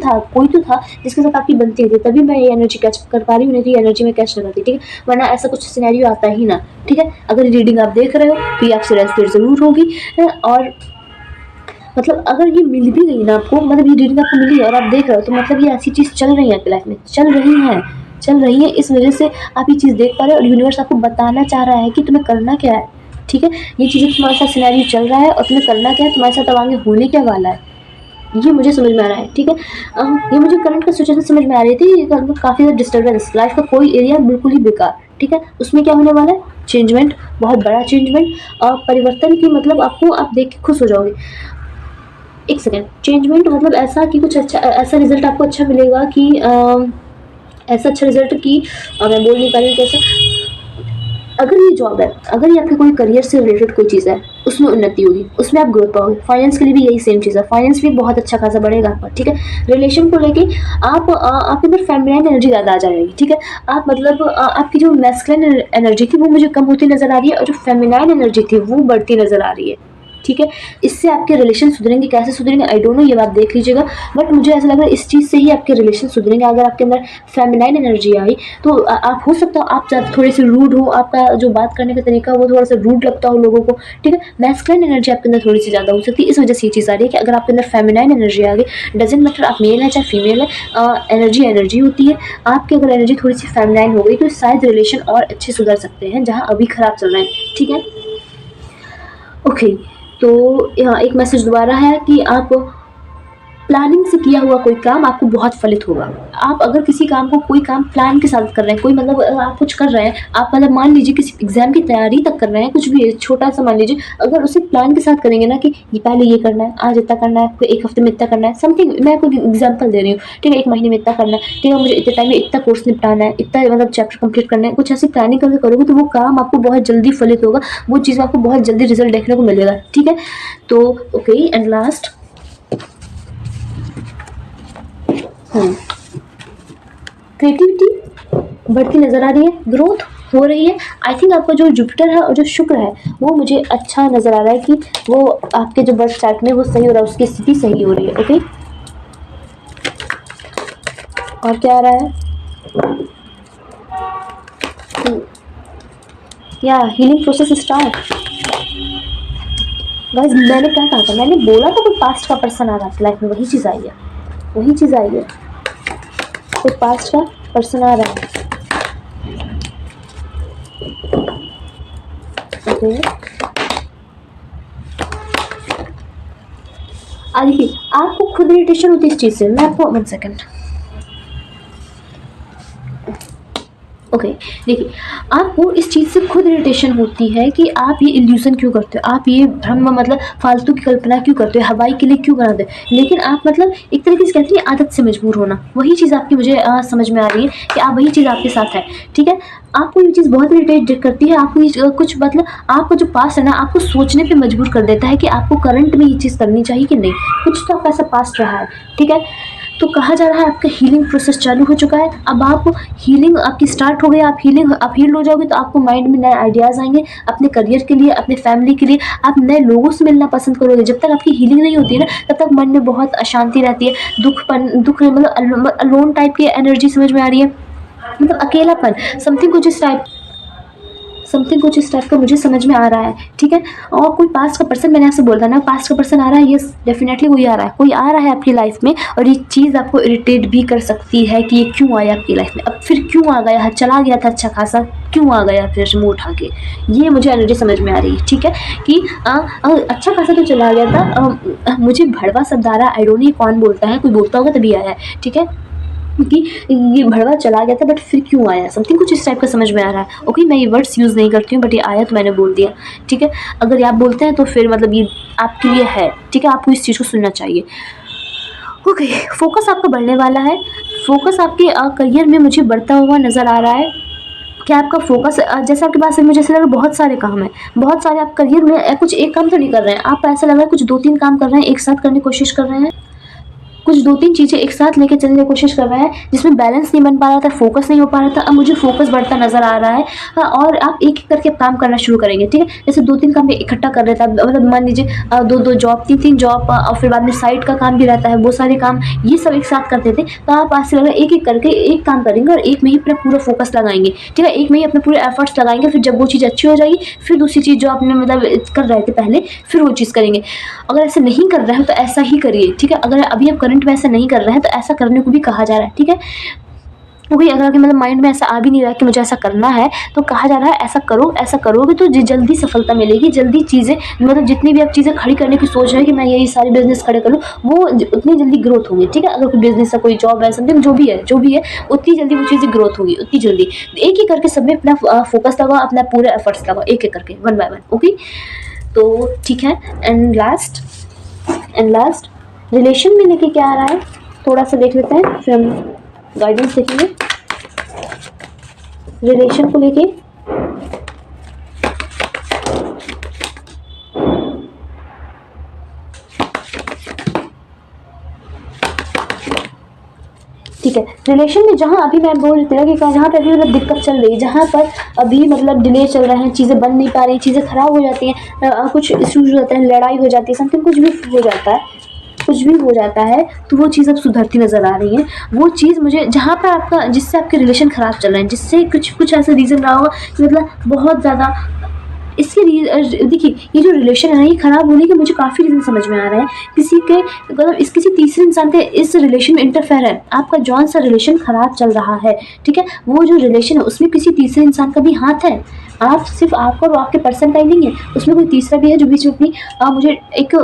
था जिसके साथ आपकी बनती थी, तभी मैं ये एनर्जी कैच कर पा रही हूँ, नहीं तो ये एनर्जी में कैच लगाती, ठीक है, वरना ऐसा कुछ सिनेरियो आता ही ना, ठीक है। अगर रीडिंग आप देख रहे हो तो ये आपसे रेस्पेक्ट ज़रूर होगी, और मतलब अगर ये मिल भी गई ना आपको, मतलब ये रीडिंग आपको मिली और आप देख रहे हो, तो मतलब ये ऐसी चीज़ चल रही है आपकी लाइफ में, चल रही है, इस वजह से आप ये चीज़ देख पा रहे हो, और यूनिवर्स आपको बताना चाह रहा है कि तुम्हें करना क्या है, ठीक है। ये चीज़ें तुम्हारे साथ सिनेरियो चल रहा है और तुम्हें करना क्या है, तुम्हारे साथ अब आगे होने क्या वाला है, ये मुझे समझ में आ रहा है, ठीक है। ये मुझे करंट का सिचुएशन समझ में आ रही थी, काफ़ी ज़्यादा डिस्टर्बेंस, लाइफ का कोई एरिया बिल्कुल ही बेकार, ठीक है। उसमें क्या होने वाला है, चेंजमेंट, बहुत बड़ा चेंजमेंट, और परिवर्तन की मतलब आपको आप देख के खुश हो जाओगे। एक सेकेंड, चेंजमेंट मतलब ऐसा कि कुछ अच्छा, ऐसा रिजल्ट आपको अच्छा मिलेगा कि ऐसा अच्छा रिजल्ट कि मैं बोल नहीं पा रही हूँ कैसा। अगर ये जॉब है, अगर ये आपके कोई करियर से रिलेटेड कोई चीज़ है, उसमें उन्नति होगी, उसमें आप ग्रोथ पाओगे। फाइनेंस के लिए भी यही सेम चीज़ है, फाइनेंस भी बहुत अच्छा खासा बढ़ेगा आपका, ठीक है। रिलेशन को लेके आपके अंदर फेमिनाइन एनर्जी ज़्यादा आ जाएगी, ठीक है। आप मतलब आपकी जो मैस्कुलिन एनर्जी थी वो मुझे कम होती नज़र आ रही है, और जो फेमिनाइन एनर्जी थी वो बढ़ती नज़र आ रही है, ठीक है। इससे आपके रिलेशन सुधरेंगे, कैसे सुधरेंगे आई डोंट नो, ये बात देख लीजिएगा, बट मुझे ऐसा लग रहा है इस चीज़ से ही आपके रिलेशन सुधरेंगे। अगर आपके अंदर फेमिनाइन एनर्जी आई तो आप हो सकता हो आप थोड़े से रूड हो, आपका जो बात करने का तरीका वो थोड़ा सा रूड लगता हो लोगों को, ठीक है। मैस्कुलिन एनर्जी आपके अंदर थोड़ी सी ज़्यादा हो सकती है, इस वजह से ये चीज़ आ रही है कि अगर आपके अंदर फेमिनाइन एनर्जी आ गई, डजेंट मैटर आप मेल है चाहे फीमेल है, एनर्जी एनर्जी होती है। आपकी अगर एनर्जी थोड़ी सी फेमिनाइन हो गई तो शायद रिलेशन और अच्छे सुधर सकते हैं जहाँ अभी खराब चल रहे हैं, ठीक है। ओके, तो यहाँ एक मैसेज दोबारा है कि आप प्लानिंग से किया हुआ कोई काम आपको बहुत फलित होगा। आप अगर किसी काम को, कोई काम प्लान के साथ कर रहे हैं, कोई मतलब आप कुछ कर रहे हैं, आप मतलब मान लीजिए किसी एग्ज़ाम की तैयारी तक कर रहे हैं, कुछ भी छोटा-सा मान लीजिए, अगर उसे प्लान के साथ करेंगे ना कि ये पहले ये करना है, आज इतना करना है, फिर 1 हफ्ते में इतना करना है, समथिंग मैं आपको एग्ज़ाम्पल दे रही हूँ, ठीक है, 1 महीने में इतना करना है, ठीक है, मुझे इतने टाइम में इतना कोर्स निपटाना है, इतना मतलब चैप्टर कंप्लीट करना है, कुछ ऐसी प्लानिंग करके करोगे तो वो काम आपको बहुत जल्दी फलित होगा, वो चीज़ में आपको बहुत जल्दी रिज़ल्ट देखने को मिलेगा, ठीक है। तो ओके एंड लास्ट क्रिएटिविटी बढ़ती नज़र आ रही है, ग्रोथ हो रही है। आई थिंक आपका जो जुपिटर है और जो शुक्र है वो मुझे अच्छा नज़र आ रहा है कि वो आपके जो बर्थ चार्ट में वो सही हो रहा है, उसकी स्थिति सही हो रही है, ओके। और क्या आ रहा है, या हीलिंग प्रोसेस स्टार्ट। गाइस मैंने क्या कहा था, मैंने बोला था कोई पास्ट का पर्सन आ रहा है लाइफ में, वही चीज़ आई है, वही चीज़ आई है, कोई पास्ट का पर्सन आ रहा है, ओके। देखिए आपको खुद इरिटेशन होती है इस चीज़ से, मैं आपको 1 सेकेंड, ओके। देखिए आपको इस चीज़ से खुद इरिटेशन होती है कि आप ये इल्यूज़न क्यों करते हो, आप ये भ्रम मतलब फालतू की कल्पना क्यों करते हो, हवाई के लिए क्यों बनाते हो, लेकिन आप मतलब एक तरीके से कहते हैं आदत से मजबूर होना, वही चीज़ आपकी मुझे समझ में आ रही है कि आप वही चीज़ आपके साथ है, ठीक है। आपको ये चीज़ बहुत इरिटेट करती है, आपको ये कुछ मतलब आपका जो पास्ट है ना आपको सोचने पे मजबूर कर देता है कि आपको करंट में ये चीज़ करनी चाहिए कि नहीं, कुछ तो आपका ऐसा पास्ट रहा है, ठीक है। तो कहा जा रहा है आपका हीलिंग प्रोसेस चालू हो चुका है, अब आप हीलिंग आपकी स्टार्ट हो गई, आप हील हो जाओगे तो आपको माइंड में नए आइडियाज़ आएंगे अपने करियर के लिए, अपने फैमिली के लिए, आप नए लोगों से मिलना पसंद करोगे। जब तक आपकी हीलिंग नहीं होती है ना तब तक मन में बहुत अशांति रहती है, दुख मतलब अलोन टाइप की एनर्जी समझ में आ रही है, मतलब अकेलापन, समथिंग कुछ इस टाइप का मुझे समझ में आ रहा है, ठीक है। और कोई पास्ट का पर्सन, मैंने आपसे बोला ना पास्ट का पर्सन आ रहा है, यस डेफिनेटली वही आ रहा है, कोई आ रहा है आपकी लाइफ में, और ये चीज़ आपको इरिटेट भी कर सकती है कि ये क्यों आया आपकी लाइफ में, अब फिर क्यों आ गया, चला गया था अच्छा खासा, क्यों आ गया फिर मुँह उठा के, ये मुझे एनर्जी समझ में आ रही है, ठीक है। कि अच्छा खासा तो चला गया था, मुझे भड़वा शब्द आ रहा है, आई डोंट नो कौन बोलता है, कोई बोलता होगा तभी आया है, ठीक है, कि ये भड़वा चला गया था बट फिर क्यों आया, समथिंग कुछ इस टाइप का समझ में आ रहा है, ओके। मैं ये वर्ड्स यूज़ नहीं करती हूँ बट ये आया तो मैंने बोल दिया, ठीक है। अगर आप बोलते हैं तो फिर मतलब ये आपके लिए है, ठीक है, आपको इस चीज़ को सुनना चाहिए, ओके। फोकस आपका बढ़ने वाला है, फोकस आपके करियर में मुझे बढ़ता हुआ नज़र आ रहा है कि आपका फोकस जैसे आपके पास मुझे ऐसा लग रहा है बहुत सारे काम हैं, बहुत सारे आप करियर में कुछ एक काम तो नहीं कर रहे हैं आप, ऐसा लग रहा है कुछ 2-3 काम कर रहे हैं, एक साथ करने की कोशिश कर रहे हैं, कुछ 2-3 चीज़ें एक साथ लेके चलने की कोशिश कर रहा है जिसमें बैलेंस नहीं बन पा रहा था, फोकस नहीं हो पा रहा था, अब मुझे फोकस बढ़ता नज़र आ रहा है। और आप एक-एक करके काम करना शुरू करेंगे, ठीक है। जैसे 2-3 काम इकट्ठा कर रहे थे, मतलब मान लीजिए 2-2 जॉब, 3-3 जॉब, और फिर बाद में साइड का काम भी रहता है, वो सारे काम ये सब एक साथ करते थे, तो आप आज से लग रहा है एक-एक करके एक काम करेंगे और एक में ही अपना पूरा फोकस लगाएंगे, ठीक है, एक में ही अपने पूरे एफर्ट्स लगाएंगे, फिर जब वो चीज़ अच्छी हो जाएगी फिर दूसरी चीज़ जो आपने मतलब कर रहे थे पहले फिर वो चीज़ करेंगे। अगर ऐसे नहीं कर रहे हो तो ऐसा ही करिए, ठीक है। अगर अभी आप करंट में ऐसा नहीं कर रहे हैं तो ऐसा करने को भी कहा जा रहा है, ठीक है। क्योंकि अगर आपके मतलब माइंड में ऐसा आ भी नहीं रहा है कि मुझे ऐसा करना है तो कहा जा रहा है ऐसा करो, ऐसा करोगे तो जल्दी सफलता मिलेगी, जल्दी चीज़ें मतलब जितनी भी आप चीज़ें खड़ी करने की सोच रहे हैं कि मैं यही सारी बिजनेस खड़े करूँ वो उतनी जल्दी ग्रोथ होगी, ठीक है। अगर कोई बिजनेस है, कोई जॉब है, समथिंग जो भी है उतनी जल्दी वो चीज़ें ग्रोथ होगी, उतनी जल्दी। एक ही करके सब में अपना फोकस लगाओ, अपना पूरे एफर्ट्स लगाओ, एक एक करके 1 बाय 1, ओके। तो ठीक है। एंड लास्ट रिलेशन में लेके क्या आ रहा है थोड़ा सा देख लेते हैं, फिर हम गाइडेंस देखेंगे रिलेशन को लेके। ठीक ठीक है। रिलेशन में जहाँ अभी मैं बोल रही थी ना कि जहाँ पे अभी मतलब दिक्कत चल रही है, जहाँ पर अभी मतलब डिले चल रहे हैं, चीज़ें बन नहीं पा रही, चीज़ें ख़राब हो जाती हैं, कुछ इश्यूज होते हैं, लड़ाई हो जाती है, समथिंग कुछ भी हो जाता है, कुछ भी हो जाता है, तो वो चीज़ अब सुधरती नज़र आ रही है। वो चीज़ मुझे जहाँ पर आपका जिससे आपके रिलेशन ख़राब चल रहे हैं, जिससे कुछ ऐसा रीज़न रहा होगा कि मतलब बहुत ज़्यादा इसके देखिए ये जो रिलेशन है ना, ये ख़राब होने के मुझे काफ़ी रीज़न समझ में आ रहे हैं। किसी के मतलब इस किसी तीसरे इंसान के इस रिलेशन में इंटरफेयर है, आपका जौन सा रिलेशन ख़राब चल रहा है, ठीक है, वो जो रिलेशन है उसमें किसी तीसरे इंसान का भी हाथ है। आप सिर्फ आपका और आपके पर्सन का ही नहीं है, उसमें कोई तीसरा भी है जो बीच में अपनी मुझे एक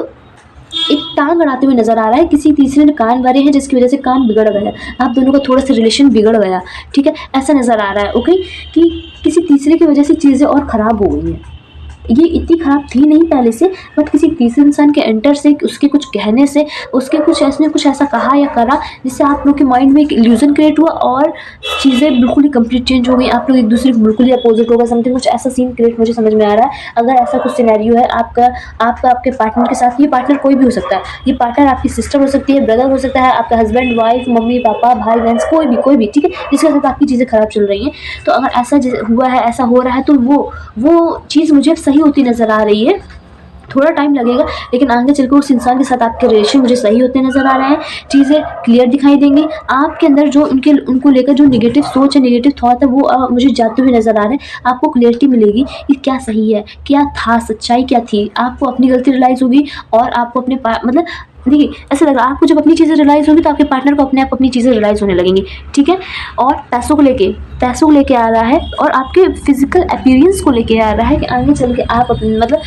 टांग अड़ाते हुए नज़र आ रहा है। किसी तीसरे ने कान भरे हैं जिसकी वजह से काम बिगड़ गया, आप दोनों का थोड़ा सा रिलेशन बिगड़ गया, ठीक है, ऐसा नज़र आ रहा है। ओके, कि किसी तीसरे की वजह से चीज़ें और ख़राब हो गई हैं। ये इतनी ख़राब थी नहीं पहले से, बट किसी तीसरे इंसान के एंटर से, उसके कुछ कहने से, उसके कुछ ऐसा कहा या करा जिससे आप लोग के माइंड में एक इल्यूजन क्रिएट हुआ और चीज़ें बिल्कुल ही कंप्लीट चेंज हो गई। आप लोग एक दूसरे को बिल्कुल ही अपोजिट होगा, समथिंग कुछ ऐसा सीन क्रिएट मुझे समझ में आ रहा है। अगर ऐसा कुछ सिनेरियो है आपका आपके पार्टनर के साथ, ये पार्टनर कोई भी हो सकता है, ये पार्टनर आपकी सिस्टर हो सकती है, ब्रदर हो सकता है, आपका हस्बैंड वाइफ, मम्मी पापा, भाई बहन, कोई भी, ठीक है, जिसके साथ आपकी चीज़ें ख़राब चल रही हैं। तो अगर ऐसा हुआ है, ऐसा हो रहा है, तो वो चीज़ मुझे सही होती नज़र आ रही है। थोड़ा टाइम लगेगा, लेकिन आगे चलकर उस इंसान के साथ आपके रिलेशन मुझे सही होते नज़र आ रहे हैं, चीज़ें क्लियर दिखाई देंगी। आपके अंदर जो उनको लेकर जो नेगेटिव सोच है, नेगेटिव थॉट है, वो मुझे जाते हुए नज़र आ रहे हैं। आपको क्लियरिटी मिलेगी कि क्या सही है, क्या था, सच्चाई क्या थी। आपको अपनी गलती रियलाइज़ होगी और आपको अपने मतलब देखिए ऐसा लग रहा है आपको जब अपनी चीज़ें रियलाइज़ होगी तो आपके पार्टनर को अपने आप अपनी चीज़ें रियलाइज़ होने लगेंगी, ठीक है। और पैसों को लेके आ रहा है और आपके फिजिकल अपीयरेंस को लेके आ रहा है कि आगे चल के आप अपने मतलब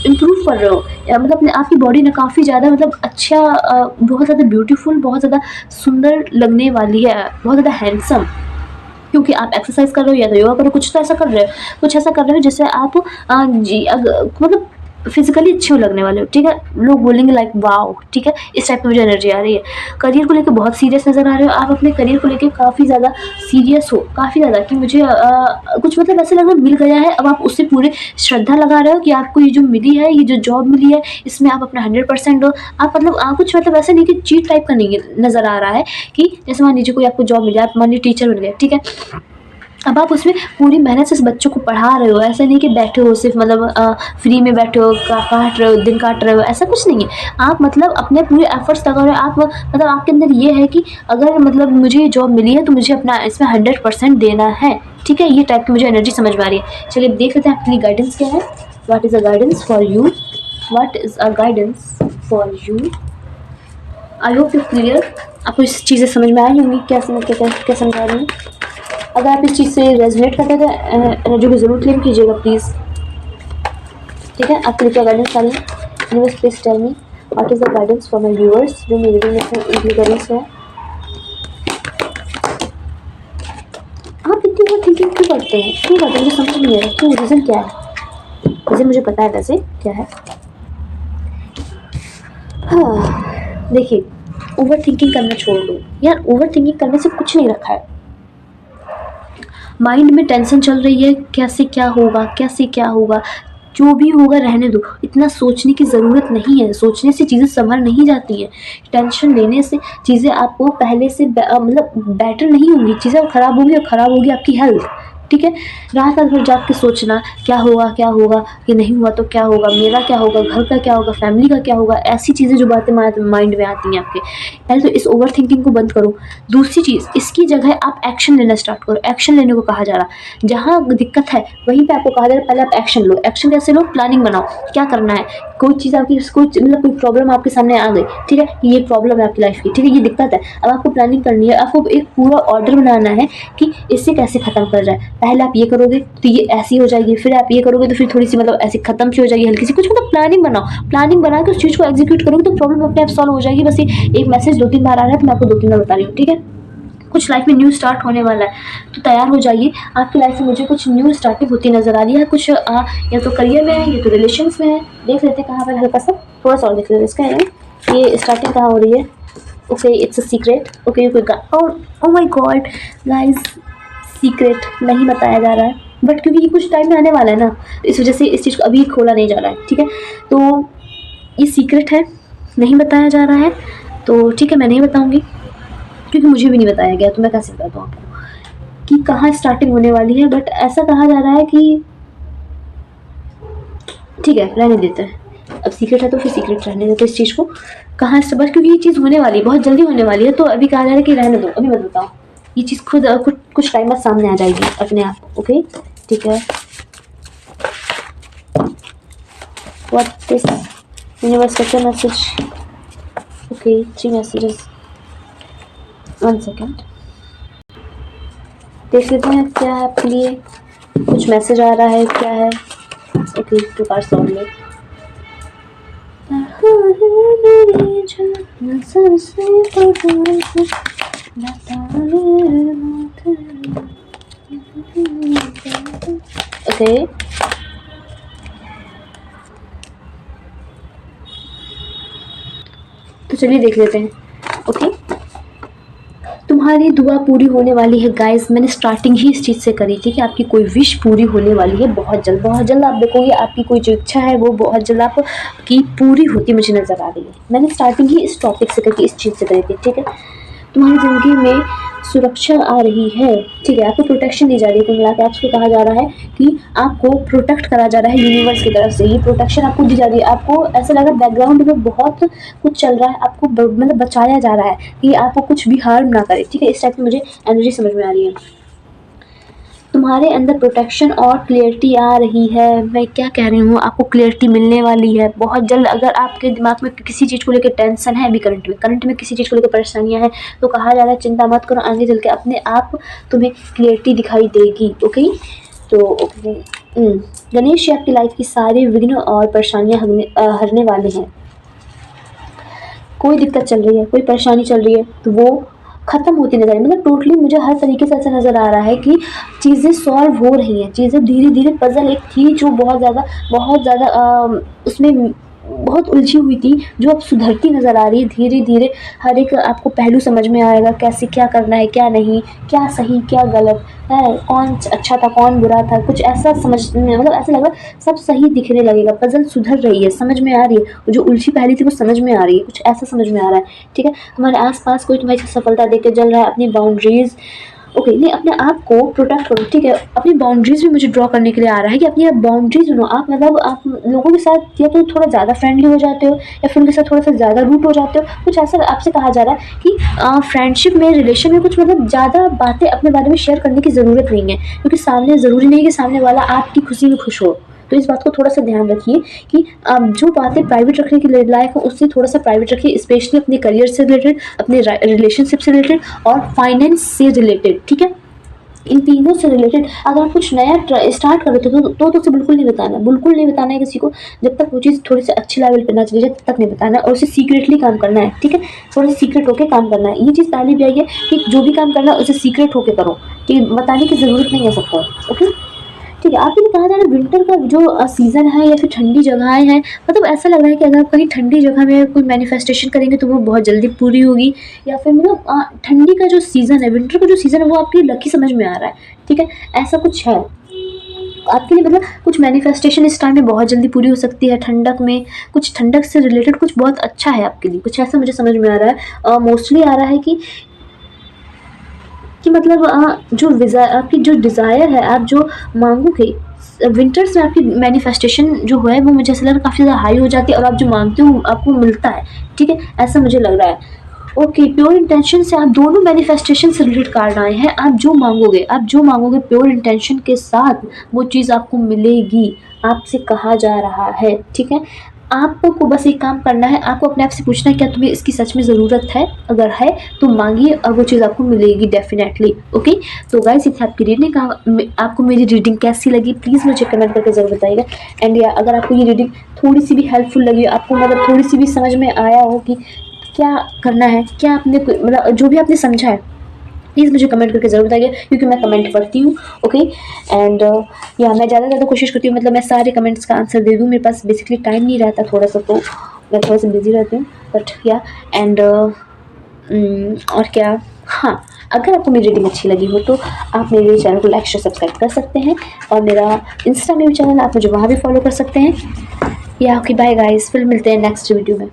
इम्प्रूव कर रहे हो, या मतलब अपने आपकी बॉडी ना काफ़ी ज़्यादा मतलब अच्छा, बहुत ज़्यादा ब्यूटीफुल, बहुत ज़्यादा सुंदर लगने वाली है, बहुत ज़्यादा हैंडसम, क्योंकि आप एक्सरसाइज कर रहे हो या तो योगा करो, कुछ तो ऐसा कर रहे हो, कुछ ऐसा कर रहे हो जिससे आप मतलब फिजिकली अच्छे हो लगने वाले हो, ठीक है। लोग बोलेंगे लाइक वाओ, ठीक है, इस टाइप की मुझे एनर्जी आ रही है। करियर को लेकर बहुत सीरियस नज़र आ रहे हो आप, अपने करियर को लेकर काफ़ी ज़्यादा सीरियस हो, काफ़ी ज़्यादा कि मुझे कुछ मतलब ऐसा लग रहा है मिल गया है, अब आप उससे पूरे श्रद्धा लगा रहे हो कि आपको ये जो मिली है, ये जो जॉब मिली है, इसमें आप अपना 100% दो। आप मतलब कुछ मतलब ऐसा नहीं कि चीट टाइप का नहीं नज़र आ रहा है कि जैसे मान लीजिए कोई आपको जॉब मिली, आप मान लीजिए टीचर बन गए, ठीक है, अब आप उसमें पूरी मेहनत से इस बच्चों को पढ़ा रहे हो, ऐसा नहीं कि बैठे हो सिर्फ मतलब फ्री में बैठे हो, काट रहे हो, दिन काट रहे हो, ऐसा कुछ नहीं है। आप मतलब अपने पूरे एफर्ट्स लगा रहे हो, आप मतलब आपके अंदर ये है कि अगर मतलब मुझे ये जॉब मिली है तो मुझे अपना इसमें 100% देना है, ठीक है। ये टाइप की मुझे एनर्जी समझ में आ रही है। चलिए देख लेते हैं आपके लिए गाइडेंस क्या है। What is a guidance for you, what is a guidance for you. I hope you clear, आपको इस चीज़ें समझ में आई होंगी क्या समझा रही हूँ। अगर आप इस चीज़ से रेजोनेट करते हैं तो एनर्जी को ज़रूर क्लेम कीजिएगा प्लीज़, ठीक है। आपके लिए क्या गाइडेंस आ रही है, universe please tell me what is the guidance for my viewers जो मेरे रीडिंग में उनकी गाइडेंस है। आप इतनी बार थिंकिंग क्यों करते हैं, मुझे समझ नहीं आ रहा, क्यों, रीज़न क्या है। वैसे मुझे पता है वैसे क्या है। हाँ देखिए, ओवर थिंकिंग करना छोड़ दो यार, ओवर थिंकिंग करने से कुछ नहीं रखा है। माइंड में टेंशन चल रही है, कैसे क्या होगा, जो भी होगा रहने दो, इतना सोचने की ज़रूरत नहीं है। सोचने से चीज़ें संभल नहीं जाती हैं, टेंशन लेने से चीज़ें आपको पहले से मतलब बेटर नहीं होंगी, चीज़ें ख़राब होंगी और ख़राब होगी आपकी हेल्थ, ठीक है। रात भर जाग के सोचना क्या होगा, ये नहीं हुआ तो क्या होगा, मेरा क्या होगा, घर का क्या होगा, फैमिली का क्या होगा, ऐसी चीज़ें जो बातें माइंड में आती हैं आपके। पहले तो इस ओवर थिंकिंग को बंद करो। दूसरी चीज़, इसकी जगह आप एक्शन लेना स्टार्ट करो। एक्शन लेने को कहा जा रहा, जहाँ दिक्कत है वहीं पे आपको कहा जा रहा है पहले आप एक्शन लो। एक्शन कैसे लो, प्लानिंग बनाओ, क्या करना है। कोई चीज़ आपकी मतलब कोई प्रॉब्लम आपके सामने आ गई, ठीक है, ये प्रॉब्लम है आपकी लाइफ की, ठीक है, ये दिक्कत है, अब आपको प्लानिंग करनी है, आपको एक पूरा ऑर्डर बनाना है कि इससे कैसे ख़त्म कर जाए। पहले आप ये करोगे तो ये ऐसी हो जाएगी, फिर आप ये करोगे तो फिर थोड़ी सी मतलब ऐसी खत्म सी हो जाएगी, हल्की सी, कुछ मतलब प्लानिंग बनाओ। प्लानिंग बना के उस चीज़ को एग्जीक्यूट करोगे तो प्रॉब्लम अपने आप सॉल्व हो जाएगी। बस ये एक मैसेज 2-3 बार आ रहा है तो मैं आपको 2-3 बार बता रही हूँ, ठीक है। कुछ लाइफ में न्यू स्टार्ट होने वाला है तो तैयार हो जाइए। आपकी लाइफ में मुझे कुछ न्यू स्टार्टिंग होती नज़र आ रही है, कुछ या तो करियर में है या तो रिलेशंस में है। देख लेते हैं कहाँ पर, हल्का सा थोड़ा सा और देख लेते हैं इसका है ये स्टार्टिंग कहाँ हो रही है। Okay it's a secret, okay you oh my God guys, secret नहीं बताया जा रहा है, बट क्योंकि ये कुछ टाइम में आने वाला है ना, इस वजह से इस चीज़ को अभी खोला नहीं जा रहा है, ठीक है। तो ये सीक्रेट है, नहीं बताया जा रहा है, तो ठीक है मैं नहीं बताऊँगी। क्योंकि मुझे भी नहीं बताया गया, तो मैं कैसे बताता हूँ आपको कि कहाँ स्टार्टिंग होने वाली है। बट ऐसा कहा जा रहा है कि ठीक है, रहने देते हैं, अब सीक्रेट है तो फिर सीक्रेट रहने देते इस चीज़ को। कहाँ से बस, क्योंकि ये चीज़ होने वाली है, बहुत जल्दी होने वाली है, तो अभी कहा जा रहा है कि रहने दो, अभी मत बताओ। ये चीज़ खुद कुछ टाइम बाद सामने आ जाएगी अपने आप। ओके, ठीक है। व्हाट दिस यूनिवर्स का मैसेज? Okay, 3 messages. 1 सेकेंड, देख लेते हैं क्या है आपके लिए। कुछ मैसेज आ रहा है, क्या है? Okay, 2 cards only. ओके, तो चलिए देख लेते हैं। ओके, तुम्हारी दुआ पूरी होने वाली है गाइस। मैंने स्टार्टिंग ही इस चीज़ से करी थी कि आपकी कोई विश पूरी होने वाली है बहुत जल्द। बहुत जल्द आप देखोगे आपकी कोई जो इच्छा है वो बहुत जल्द आपकी पूरी होती मुझे नज़र आ रही है। मैंने स्टार्टिंग ही इस टॉपिक से करी, इस चीज़ से करी थी। ठीक है, तुम्हारी ज़िंदगी में सुरक्षा आ रही है। ठीक है, आपको प्रोटेक्शन दी जा रही है। कुल मिला के आपसे कहा जा रहा है कि आपको प्रोटेक्ट करा जा रहा है यूनिवर्स की तरफ से। ये प्रोटेक्शन आपको दी जा रही है। आपको ऐसा लगा बैकग्राउंड में बहुत कुछ चल रहा है, आपको मतलब बचाया जा रहा है कि आपको कुछ भी हार्म ना करे। ठीक है, इस टाइप की मुझे एनर्जी समझ में आ रही है। तुम्हारे अंदर प्रोटेक्शन और क्लियरिटी आ रही है। मैं क्या कह रही हूँ, आपको क्लियरिटी मिलने वाली है बहुत जल्द। अगर आपके दिमाग में किसी चीज़ को लेकर टेंशन है, अभी करंट में किसी चीज़ को लेकर परेशानियाँ हैं, तो कहा जा रहा है चिंता मत करो, आगे चल के अपने आप तुम्हें क्लियरिटी दिखाई देगी। ओके, तो ओके, गणेश आपकी लाइफ की सारी विघ्न और परेशानियाँ हरने वाले हैं। कोई दिक्कत चल रही है, कोई परेशानी चल रही है, तो वो ख़त्म होती नज़र आई। मतलब टोटली मुझे हर तरीके से ऐसा नज़र आ रहा है कि चीज़ें सॉल्व हो रही हैं। चीज़ें धीरे धीरे, पज़ल एक थी जो बहुत ज़्यादा उसमें बहुत उलझी हुई थी, जो अब सुधरती नज़र आ रही है धीरे धीरे। हर एक आपको पहलू समझ में आएगा, कैसे क्या करना है, क्या नहीं, क्या सही क्या गलत है, कौन अच्छा था कौन बुरा था, कुछ ऐसा समझ में, मतलब ऐसा लग रहा है सब सही दिखने लगेगा। पज़ल सुधर रही है, समझ में आ रही है, जो उलझी पहली थी वो समझ में आ रही है, कुछ ऐसा समझ में आ रहा है। ठीक है, हमारे आसपास कोई तुम्हारी सफलता देके चल रहा है। अपनी बाउंड्रीज, ओके, नहीं, अपने आप को प्रोटेक्ट करो। ठीक है, अपनी बाउंड्रीज भी मुझे ड्रॉ करने के लिए आ रहा है कि अपनी बाउंड्रीज लो। आप मतलब आप लोगों के साथ या तो थोड़ा ज़्यादा फ्रेंडली हो जाते हो या फिर उनके साथ थोड़ा सा ज़्यादा रूट हो जाते हो। कुछ ऐसा आपसे कहा जा रहा है कि फ्रेंडशिप में, रिलेशन में कुछ मतलब ज़्यादा बातें अपने बारे में शेयर करने की ज़रूरत नहीं है, क्योंकि सामने ज़रूरी नहीं है कि सामने वाला आपकी खुशी में खुश हो। तो इस बात को थोड़ा सा ध्यान रखिए कि जो बातें प्राइवेट रखने के लायक हो उससे थोड़ा सा प्राइवेट रखिए, स्पेशली अपने करियर से रिलेटेड, अपने रिलेशनशिप से रिलेटेड और फाइनेंस से रिलेटेड। ठीक है, इन तीनों से रिलेटेड अगर आप कुछ नया स्टार्ट कर रहे हो तो उसे बिल्कुल नहीं बताना, बिल्कुल नहीं बताना है किसी को। जब तक वो चीज़ थोड़ी सी अच्छी लेवल पे ना चली जाए तब तक नहीं बताना है, और उसे सीक्रेटली काम करना है। ठीक है, थोड़ा सीक्रेट होकर काम करना है। ये चीज़ पहले भी आई है कि जो भी काम करना है उसे सीक्रेट होकर करो, ठीक है, बताने की ज़रूरत नहीं है सबको। ओके, ठीक है, आपके लिए कहा जा रहा है विंटर का जो सीज़न है या फिर ठंडी जगहें हैं, मतलब ऐसा लग रहा है कि अगर आप कहीं ठंडी जगह में कोई मैनिफेस्टेशन करेंगे तो वो बहुत जल्दी पूरी होगी। या फिर मतलब ठंडी का जो सीज़न है, विंटर का जो सीज़न है वो आपके लिए लकी समझ में आ रहा है। ठीक है, ऐसा कुछ है आपके लिए, मतलब कुछ मैनिफेस्टेशन इस टाइम में बहुत जल्दी पूरी हो सकती है। ठंडक में कुछ, ठंडक से रिलेटेड कुछ बहुत अच्छा है आपके लिए, कुछ ऐसा मुझे समझ में आ रहा है। मोस्टली आ रहा है कि मतलब आपकी जो डिज़ायर है, आप जो मांगोगे विंटर्स में, आपकी मैनिफेस्टेशन जो है वो मुझे ऐसा लग रहा है काफ़ी ज़्यादा हाई हो जाती है और आप जो मांगते हो आपको मिलता है। ठीक है, ऐसा मुझे लग रहा है। ओके, प्योर इंटेंशन से आप दोनों मैनिफेस्टेशन से रिलेटेड कार्ड आए हैं। आप जो मांगोगे प्योर इंटेंशन के साथ वो चीज़ आपको मिलेगी, आपसे कहा जा रहा है। ठीक है, आपको बस एक काम करना है, आपको अपने आप से पूछना है क्या तुम्हें इसकी सच में ज़रूरत है। अगर है तो मांगिए और वो चीज़ आपको मिलेगी डेफिनेटली। ओके, तो गाइस, ये थी आपकी रीडिंग। आपको मेरी रीडिंग कैसी लगी प्लीज़ मुझे कमेंट करके ज़रूर बताइएगा। एंड या अगर आपको ये रीडिंग थोड़ी सी भी हेल्पफुल लगी, आपको मतलब थोड़ी सी भी समझ में आया हो कि क्या करना है, क्या आपने मतलब जो भी आपने समझा है, प्लीज़ मुझे कमेंट करके ज़रूर बताइए, क्योंकि मैं कमेंट पढ़ती हूँ। ओके, एंड या मैं ज़्यादा से ज़्यादा कोशिश करती हूँ मतलब मैं सारे कमेंट्स का आंसर दे दूँ। मेरे पास बेसिकली टाइम नहीं रहता थोड़ा सा, तो मैं थोड़ा सा बिजी रहती हूँ। बट या एंड और क्या, हाँ, अगर आपको मेरी रीडिंग अच्छी लगी हो तो आप मेरे चैनल को लाइक शेयर सब्सक्राइब कर सकते हैं, और मेरा इंस्टा में भी चैनल, आप मुझे वहाँ भी फॉलो कर सकते हैं। या ओके, बाय गाइस, फिर मिलते हैं नेक्स्ट वीडियो में।